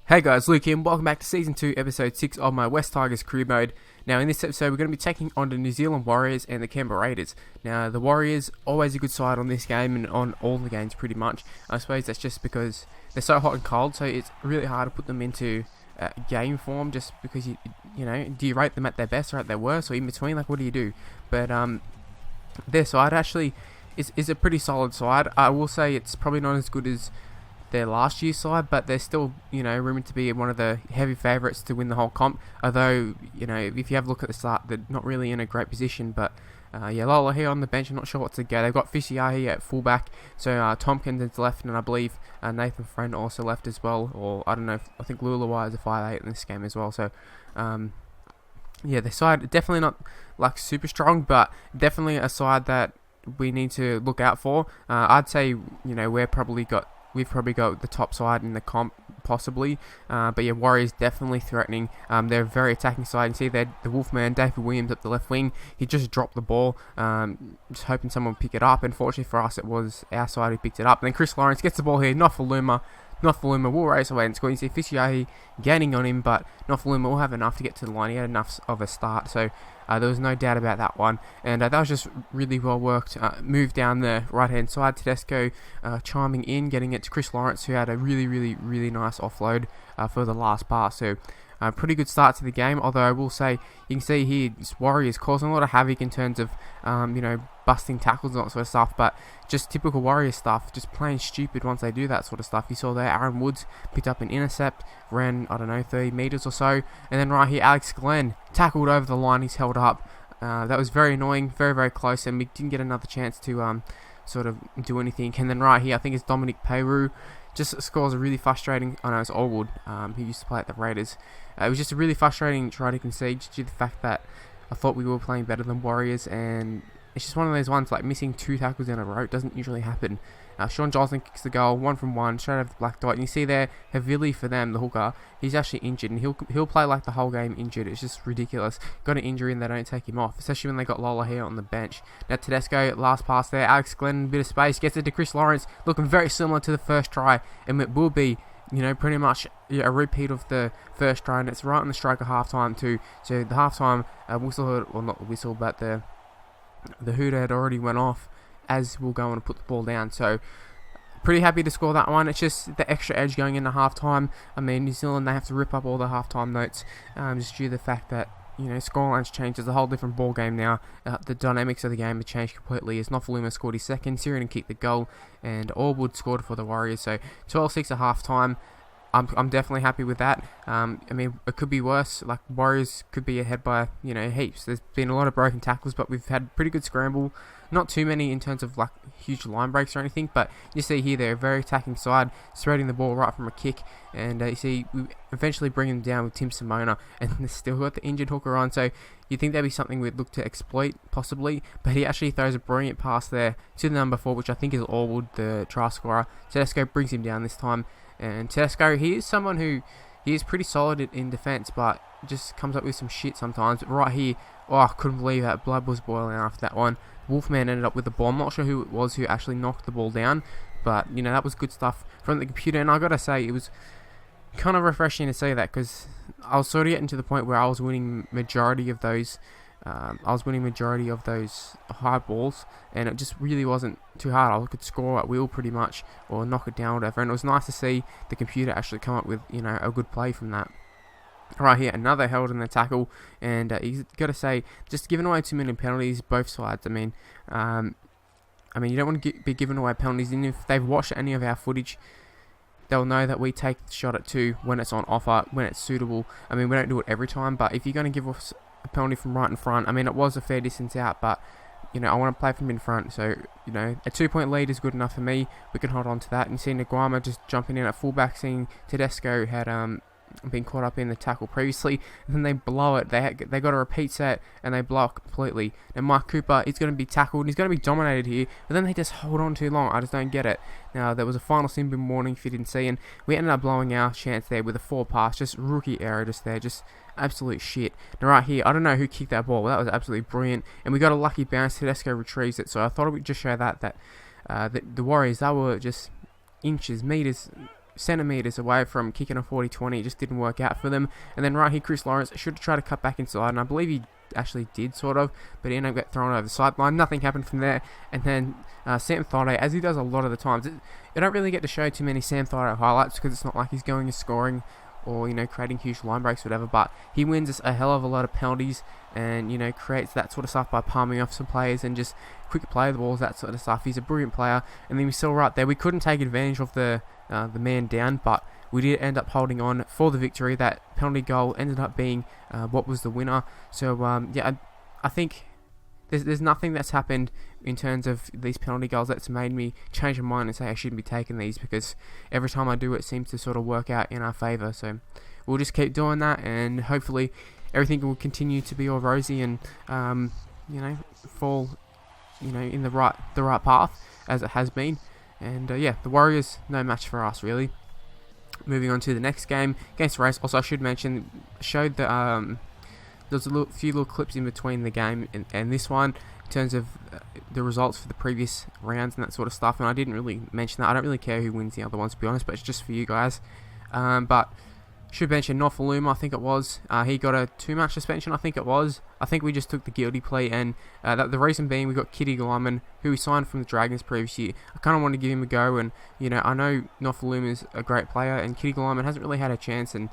Hey guys, Luke here, and welcome back to Season 2, Episode 6 of my West Tigers career mode. Now in this episode we're going to be taking on the New Zealand Warriors and the Canberra Raiders. Now the Warriors, always a good side on this game and on all the games pretty much. I suppose that's just because they're so hot and cold, so it's really hard to put them into game form just because, you know, do you rate them at their best or at their worst or in between? Like, what do you do? But their side actually is a pretty solid side. I will say it's probably not as good as their last year's side, but they're still, you know, rumored to be one of the heavy favourites to win the whole comp. Although, you know, if you have a look at the start, they're not really in a great position. But yeah, Lola here on the bench, I'm not sure what to go. They've got Fishiahi at fullback, so Tompkins is left, and I believe Nathan Friend also left as well. Or I don't know, I think Lulawai is a 5'8" in this game as well. So yeah, the side definitely not like super strong, but definitely a side that we need to look out for. I'd say, you know, we've probably got the top side in the comp, possibly. But yeah, Warriors definitely threatening. They're a very attacking side. You see there, the Wolfman, David Williams up the left wing. He just dropped the ball, just hoping someone would pick it up. Unfortunately for us, it was our side who picked it up. And then Chris Lawrence gets the ball here. Nofaluma will race away and score. You see Fishiahi gaining on him, but Nofaluma will have enough to get to the line. He had enough of a start, so there was no doubt about that one. And that was just really well worked. Move down the right hand side. Tedesco chiming in, getting it to Chris Lawrence, who had a really nice offload for the last pass. So pretty good start to the game, although I will say, you can see here, Warriors causing a lot of havoc in terms of, you know, busting tackles and that sort of stuff, but just typical Warriors stuff, just playing stupid once they do that sort of stuff. You saw there, Aaron Woods picked up an intercept, ran, I don't know, 30 metres or so, and then right here, Alex Glenn tackled over the line, he's held up. That was very annoying, very close, and we didn't get another chance to sort of do anything. And then right here, I think it's Dominic Peyroux, just scores a really frustrating, I know it's Allwood, who used to play at the Raiders. It was just a really frustrating try to concede due to the fact that I thought we were playing better than Warriors, and it's just one of those ones, like missing 2 tackles in a row. It doesn't usually happen. Sean Johnson kicks the goal, 1 from 1, straight over the black dot. And you see there, Havili for them, the hooker, he's actually injured, and he'll play like the whole game injured. It's just ridiculous. Got an injury and they don't take him off, especially when they got Lola here on the bench. Now Tedesco, last pass there, Alex Glenn, bit of space, gets it to Chris Lawrence, looking very similar to the first try, and it will be, you know, pretty much a repeat of the first try, and it's right on the striker halftime too. So the halftime whistle, well not the whistle, but the hooter had already went off as we'll go on and put the ball down. So pretty happy to score that one. It's just the extra edge going into halftime. I mean, New Zealand, they have to rip up all the halftime notes, just due to the fact that, you know, scorelines changed. It's a whole different ball game now. The dynamics of the game have changed completely. As Nofaluma scored his second, Syrian kicked the goal, and Allwood scored for the Warriors. So 12-6 at halftime. I'm definitely happy with that. I mean, it could be worse. Like, Warriors could be ahead by, you know, heaps. There's been a lot of broken tackles, but we've had pretty good scramble. Not too many in terms of like huge line breaks or anything, but you see here they're a very attacking side, spreading the ball right from a kick, and you see we eventually bring them down with Tim Simona, and they still got the injured hooker on. So you think that'd be something we'd look to exploit possibly, but he actually throws a brilliant pass there to the number 4, which I think is Allwood, the try scorer. Tedesco brings him down this time. And Tedesco, he is someone who, he is pretty solid in defence, but just comes up with some shit sometimes. But right here, oh, I couldn't believe that. Blood was boiling after that one. Wolfman ended up with the ball. I'm not sure who it was who actually knocked the ball down, but, you know, that was good stuff from the computer. And I got to say, it was kind of refreshing to see that, because I was sort of getting to the point where I was winning majority of those high balls, and it just really wasn't too hard. I could score at will pretty much, or knock it down, whatever, and it was nice to see the computer actually come up with, you know, a good play from that. Right here, another held in the tackle, and you got to say, just giving away too many penalties, both sides. I mean, you don't want to be giving away penalties, and if they've watched any of our footage, they'll know that we take the shot at 2 when it's on offer, when it's suitable. I mean, we don't do it every time, but if you're going to give us a penalty from right in front, I mean, it was a fair distance out, but, you know, I want to play from in front, so, you know, a 2-point lead is good enough for me. We can hold on to that. And seeing Nguama just jumping in at fullback, seeing Tedesco had been caught up in the tackle previously, and then they blow it. They got a repeat set, and they blow it completely. And Mike Cooper is going to be tackled, and he's going to be dominated here, but then they just hold on too long. I just don't get it. Now, there was a final sin bin warning if you didn't see, and we ended up blowing our chance there with a 4 pass, just rookie error just there, just absolute shit. Now right here, I don't know who kicked that ball, but that was absolutely brilliant, and we got a lucky bounce. Tedesco retrieves it, so I thought it would just show that the Warriors, they were just inches, meters centimetres away from kicking a 40-20. It just didn't work out for them. And then right here, Chris Lawrence should have tried to cut back inside, and I believe he actually did sort of, but he ended up getting thrown over the sideline. Nothing happened from there. And then Sam Thaiday, as he does a lot of the times, you don't really get to show too many Sam Thaiday highlights because it's not like he's going and scoring or, you know, creating huge line breaks or whatever, but he wins us a hell of a lot of penalties and, you know, creates that sort of stuff by palming off some players and just quick play of the balls, that sort of stuff. He's a brilliant player. And then we saw right there, we couldn't take advantage of the man down, but we did end up holding on for the victory. That penalty goal ended up being what was the winner. So, yeah, I think there's nothing that's happened in terms of these penalty goals that's made me change my mind and say I shouldn't be taking these, because every time I do it seems to sort of work out in our favour. So we'll just keep doing that, and hopefully everything will continue to be all rosy and you know, fall, you know, in the right path as it has been. And yeah, the Warriors, no match for us really. Moving on to the next game against the Raiders. Also, I should mention, showed that there's a few little clips in between the game and this one in terms of the results for the previous rounds and that sort of stuff, and I didn't really mention that. I don't really care who wins the other ones, to be honest, but it's just for you guys. But should mention Nofaluma, I think it was. He got a 2-match suspension, I think it was. I think we just took the guilty plea, and the reason being we got Kitty Glyman, who we signed from the Dragons previous year. I kind of want to give him a go, and, you know, I know Nofaluma is a great player, and Kitty Glyman hasn't really had a chance, and,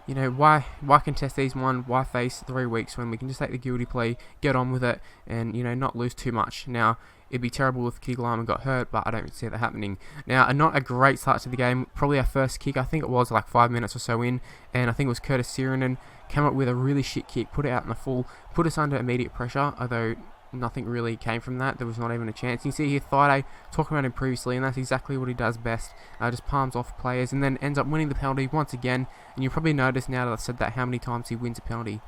you know, why contest these one? Why face 3 weeks when we can just take the guilty plea, get on with it, and, you know, not lose too much? Now, it'd be terrible if Kitty Glyman got hurt, but I don't see that happening. Now, not a great start to the game. Probably our first kick, I think it was like 5 minutes or so in, and I think it was Curtis Sirenen came up with a really shit kick, put it out in the full, put us under immediate pressure, although nothing really came from that. There was not even a chance. You see here Thaiday talking about him previously, and that's exactly what he does best. Just palms off players and then ends up winning the penalty once again. And you'll probably notice now that I've said that how many times he wins a penalty.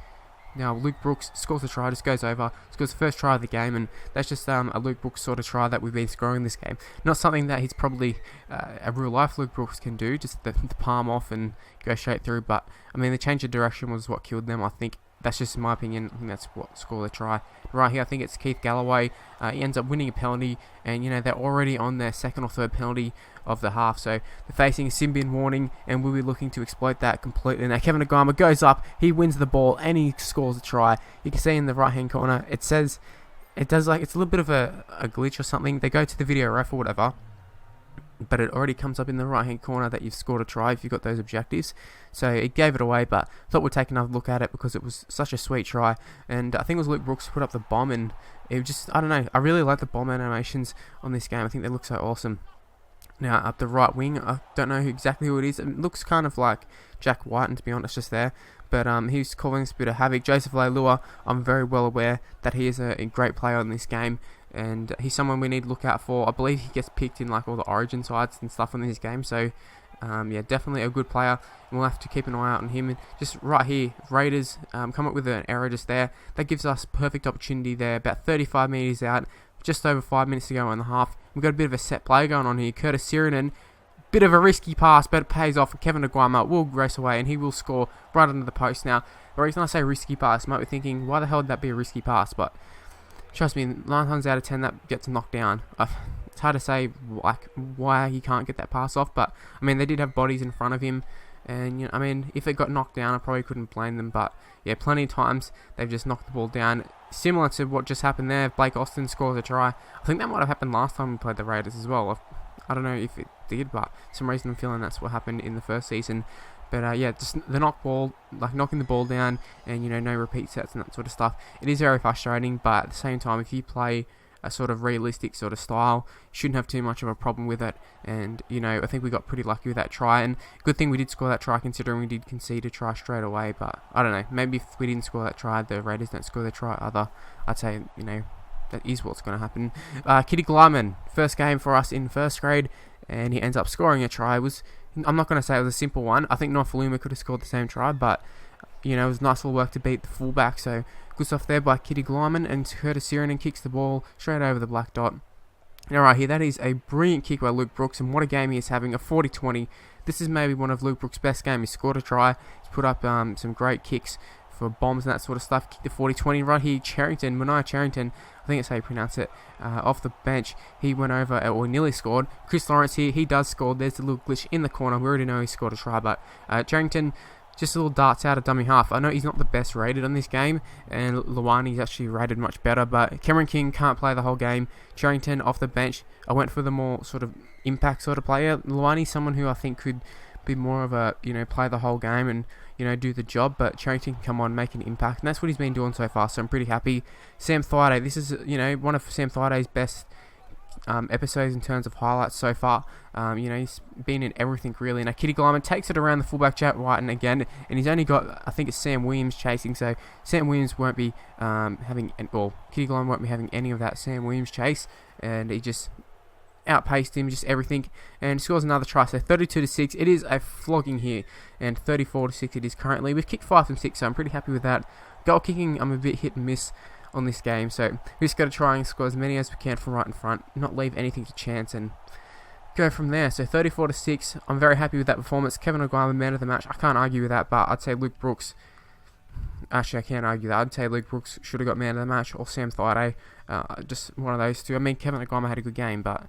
Now Luke Brooks scores a try, just goes over, scores the first try of the game, and that's just a Luke Brooks sort of try that we've been scoring this game. Not something that he's probably a real life Luke Brooks can do, just the palm off and go straight through. But I mean, the change of direction was what killed them, I think. That's just my opinion. I think that's what scored the try. Right here, I think it's Keith Galloway. He ends up winning a penalty, and, you know, they're already on their second or third penalty of the half, so they're facing a sin bin warning, and we'll be looking to exploit that completely. Now Kevin Agama goes up, he wins the ball, and he scores a try. You can see in the right hand corner, it says, it does like, it's a little bit of a glitch or something. They go to the video ref or whatever, but it already comes up in the right hand corner that you've scored a try if you've got those objectives. So it gave it away, but thought we'd take another look at it because it was such a sweet try. And I think it was Luke Brooks who put up the bomb, and it just, I don't know, I really like the bomb animations on this game. I think they look so awesome. Now up the right wing, I don't know exactly who it is. It looks kind of like Jack White, and to be honest, just there. But he's causing a bit of havoc. Joseph Leilua, I'm very well aware that he is a great player in this game, and he's someone we need to look out for. I believe he gets picked in like all the origin sides and stuff in this game, so yeah, definitely a good player, and we'll have to keep an eye out on him. And just right here, Raiders come up with an error just there. That gives us perfect opportunity there, about 35 metres out, just over 5 minutes to go in the half. We've got a bit of a set play going on here. Curtis Sirenen, bit of a risky pass, but it pays off. Kevin Aguama will race away, and he will score right under the post. Now, the reason I say risky pass, you might be thinking, why the hell would that be a risky pass? But trust me, 9 times out of 10 that gets knocked down. It's hard to say like why he can't get that pass off, but I mean, they did have bodies in front of him, and, you know, I mean, if it got knocked down, I probably couldn't blame them. But yeah, plenty of times they've just knocked the ball down. Similar to what just happened there, Blake Austin scores a try. I think that might have happened last time we played the Raiders as well. I don't know if it did, but for some reason I'm feeling that's what happened in the first season. But yeah, just the knocking the ball down, and, you know, no repeat sets and that sort of stuff. It is very frustrating, but at the same time, if you play a sort of realistic sort of style, you shouldn't have too much of a problem with it. And, you know, I think we got pretty lucky with that try, and good thing we did score that try considering we did concede a try straight away. But I don't know, maybe if we didn't score that try, the Raiders don't score their try either. I'd say, you know, that is what's going to happen. Kitty Glyman, first game for us in first grade, and he ends up scoring a try. I'm not going to say it was a simple one. I think Nofaluma could have scored the same try, but, you know, it was nice little work to beat the fullback. So good stuff there by Kitty Glyman, and Curtis Sirenen kicks the ball straight over the black dot. Now right here, that is a brilliant kick by Luke Brooks, and what a game he is having, a 40-20. This is maybe one of Luke Brooks' best games. He scored a try, he's put up some great kicks for bombs and that sort of stuff. Kicked the 40-20 right here. Mania Charrington, I think that's how you pronounce it, off the bench. He went over, or nearly scored. Chris Lawrence here, he does score. There's a little glitch in the corner. We already know he scored a try, but Charrington, just a little darts out of dummy half. I know he's not the best rated on this game, and Luani's actually rated much better, but Cameron King can't play the whole game. Charrington off the bench. I went for the more sort of impact sort of player. Luani's someone who I think could be more of a, play the whole game and, do the job, but Charrington can come on, make an impact, and that's what he's been doing so far, so I'm pretty happy. Sam Thaiday, this is, one of Sam Thaiday's best episodes in terms of highlights so far. He's been in everything really. Now Kitty Glyman takes it around the fullback Jack Whiten again, and he's only got, I think it's Sam Williams chasing, so Sam Williams won't be Kitty Glyman won't be having any of that Sam Williams chase, and he just outpaced him, just everything, and scores another try. So 32-6, it is a flogging here, and 34-6 it is currently. We've kicked 5 from 6, so I'm pretty happy with that. Goal kicking, I'm a bit hit and miss on this game, so we just got to try and score as many as we can from right in front, not leave anything to chance, and go from there. So 34-6, I'm very happy with that performance. Kevin O'Guire, man of the match, I can't argue with that, but I'd say Luke Brooks, actually I can't argue that, I'd say Luke Brooks should have got man of the match, or Sam Thaiday, just one of those two. I mean, Kevin O'Guire had a good game, but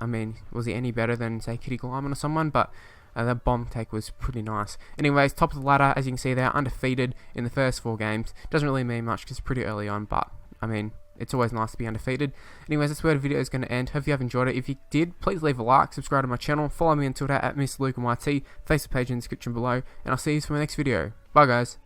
I mean, was he any better than, say, Kitty Glyman or someone? But that bomb take was pretty nice. Anyways, top of the ladder, as you can see there, undefeated in the first 4 games. Doesn't really mean much because it's pretty early on, but, I mean, it's always nice to be undefeated. Anyways, that's where the video is going to end. Hope you have enjoyed it. If you did, please leave a like, subscribe to my channel, follow me on Twitter at MrLukeNYT, Facebook page in the description below, and I'll see you for my next video. Bye, guys.